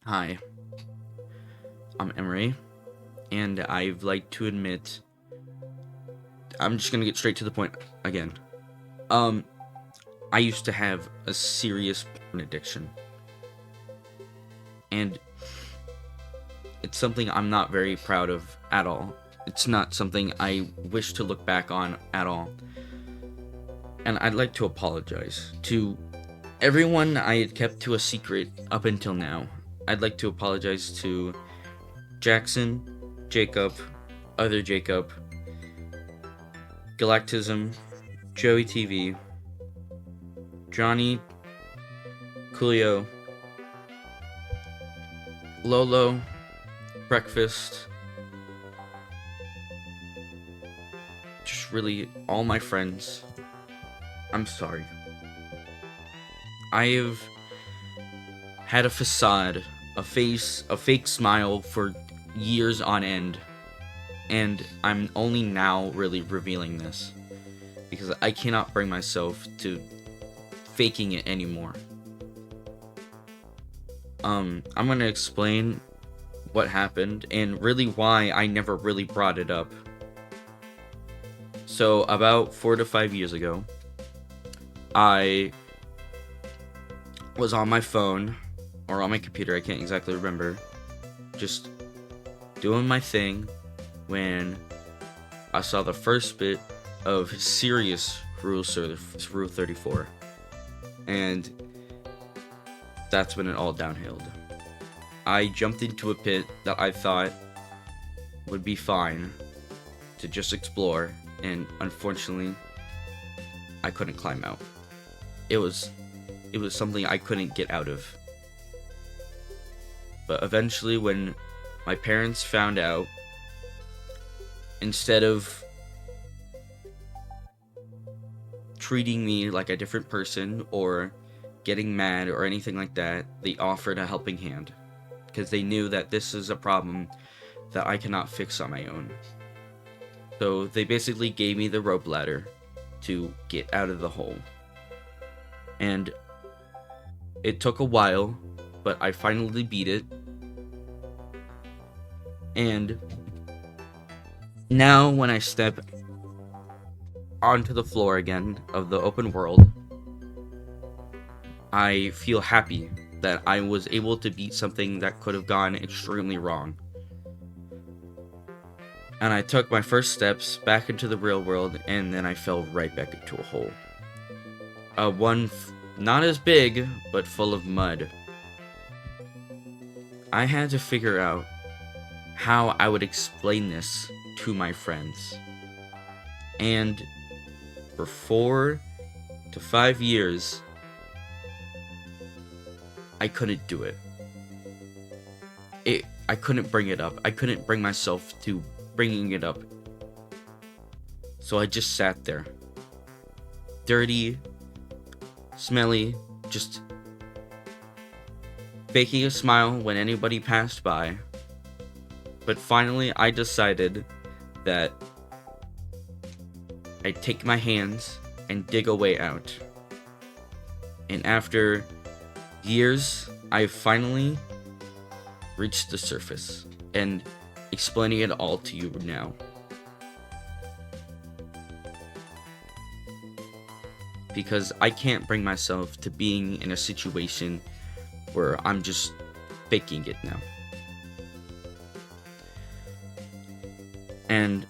Hi, I'm Emery, and I'd like to admit, I'm just gonna get straight to the point again. Um, I used to have a serious porn addiction, and it's something I'm not very proud of at all. It's not something I wish to look back on at all. And I'd like to apologize to everyone I had kept to a secret up until now. I'd like to apologize to Jackson, Jacob, other Jacob, Galactism, Joey TV, Johnny, Coolio, Lolo, Breakfast, just really all my friends. I'm sorry. I have had a facade, a face, a fake smile for years on end, and I'm only now really revealing this because I cannot bring myself to faking it anymore. I'm gonna explain what happened and really why I never really brought it up. So about 4 to 5 years ago, I was on my phone or on my computer, I can't exactly remember, just doing my thing when I saw the first bit of serious Rule 34, and that's when it all downhilled. I jumped into a pit that I thought would be fine to just explore, and unfortunately, I couldn't climb out. It was something I couldn't get out of. But eventually, when my parents found out, instead of treating me like a different person or getting mad or anything like that, they offered a helping hand because they knew that this is a problem that I cannot fix on my own. So they basically gave me the rope ladder to get out of the hole. And it took a while, but I finally beat it. And now when I step onto the floor again of the open world, I feel happy that I was able to beat something that could have gone extremely wrong. And I took my first steps back into the real world, and then I fell right back into a hole. One not as big, but full of mud. I had to figure out how I would explain this to my friends. And for 4 to 5 years, I couldn't do it. I couldn't bring it up. I couldn't bring myself to bringing it up. So I just sat there. Dirty, smelly, just faking a smile when anybody passed by. But finally, I decided that I'd take my hands and dig a way out. And after years, I finally reached the surface and explaining it all to you now. Because I can't bring myself to being in a situation where I'm just faking it now. And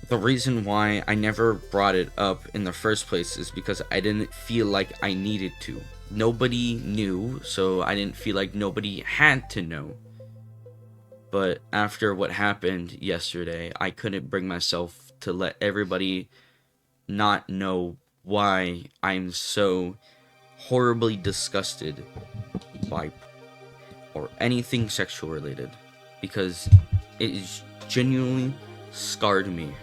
the reason why I never brought it up in the first place is because I didn't feel like I needed to. Nobody knew, so I didn't feel like nobody had to know. But after what happened yesterday, I couldn't bring myself to let everybody not know why I'm so horribly disgusted by or anything sexual related, because it is genuinely scarred me.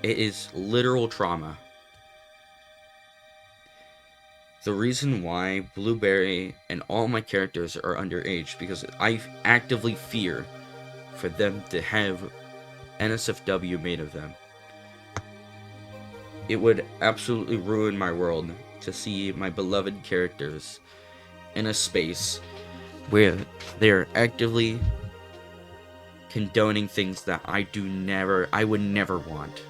It is literal trauma. The reason why Blueberry and all my characters are underage because I actively fear for them to have NSFW made of them. It would absolutely ruin my world to see my beloved characters in a space where they're actively condoning things that I would never want.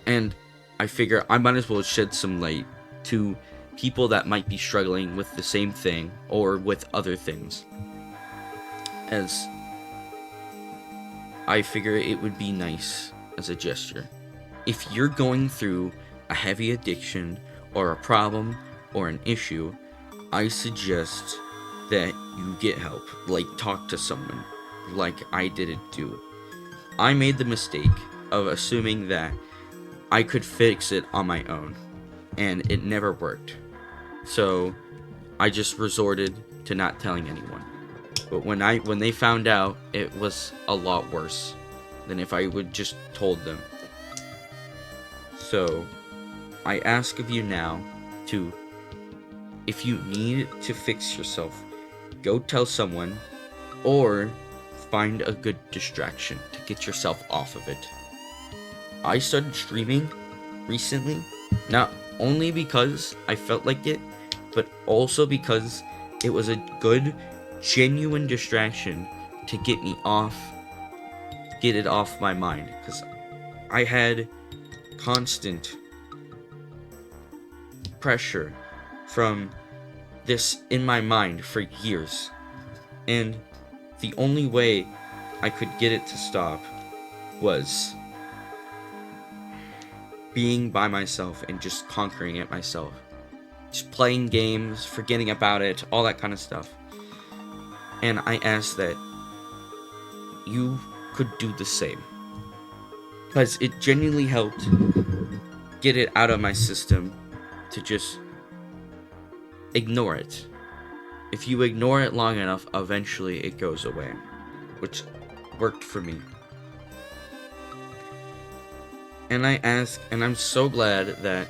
And I figure I might as well shed some light to people that might be struggling with the same thing or with other things. As I figure it would be nice as a gesture. If you're going through a heavy addiction or a problem or an issue, I suggest that you get help, like talk to someone, like I didn't do. I made the mistake of assuming that I could fix it on my own, and it never worked. So I just resorted to not telling anyone. But when they found out, it was a lot worse than if I would just told them. So I ask of you now to, if you need to fix yourself, go tell someone or find a good distraction to get yourself off of it. I started streaming recently, not only because I felt like it, but also because it was a good, genuine distraction to get it off my mind. Because I had constant pressure from this in my mind for years. And the only way I could get it to stop was being by myself and just conquering it myself. Just playing games, forgetting about it, all that kind of stuff. And I ask that you could do the same. Because it genuinely helped get it out of my system to just ignore it. If you ignore it long enough, eventually it goes away, which worked for me. And I'm so glad that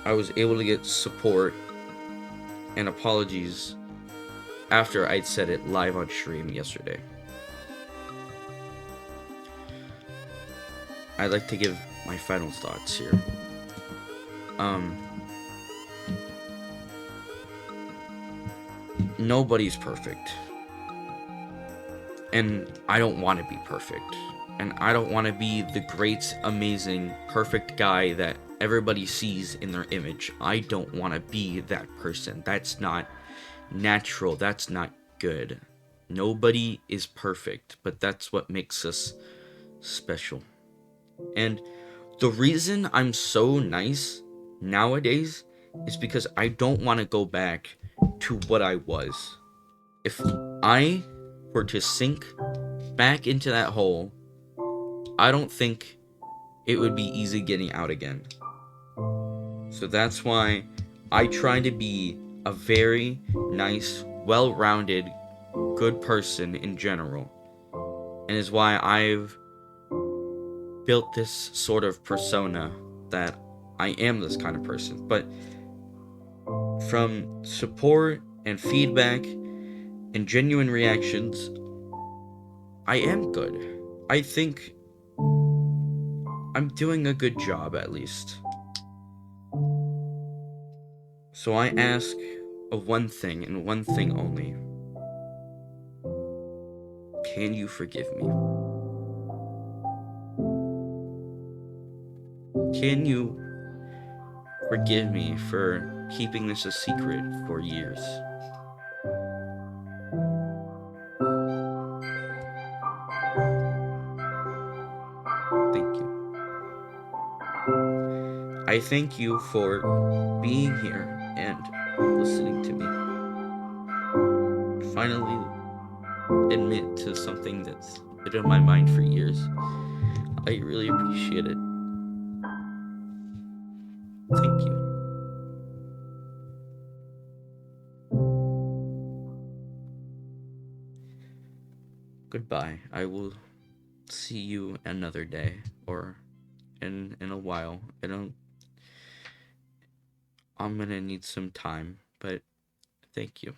I was able to get support and apologies after I'd said it live on stream yesterday. I'd like to give my final thoughts here. Nobody's perfect. And I don't want to be perfect. And I don't want to be the great, amazing, perfect guy that everybody sees in their image. I don't want to be that person. That's not natural. That's not good. Nobody is perfect, but that's what makes us special. And the reason I'm so nice nowadays is because I don't want to go back to what I was. If I were to sink back into that hole, I don't think it would be easy getting out again. So that's why I try to be a very nice, well-rounded, good person in general. And is why I've built this sort of persona that I am this kind of person. But from support and feedback and genuine reactions, I am good. I think I'm doing a good job, at least. So I ask of one thing and one thing only. Can you forgive me? Can you forgive me for keeping this a secret for years? Thank you. I thank you for being here and listening to me. Finally admit to something that's been in my mind for years. I really appreciate it. Thank you. Goodbye. I will see you another day or in a while. I'm gonna need some time, but thank you.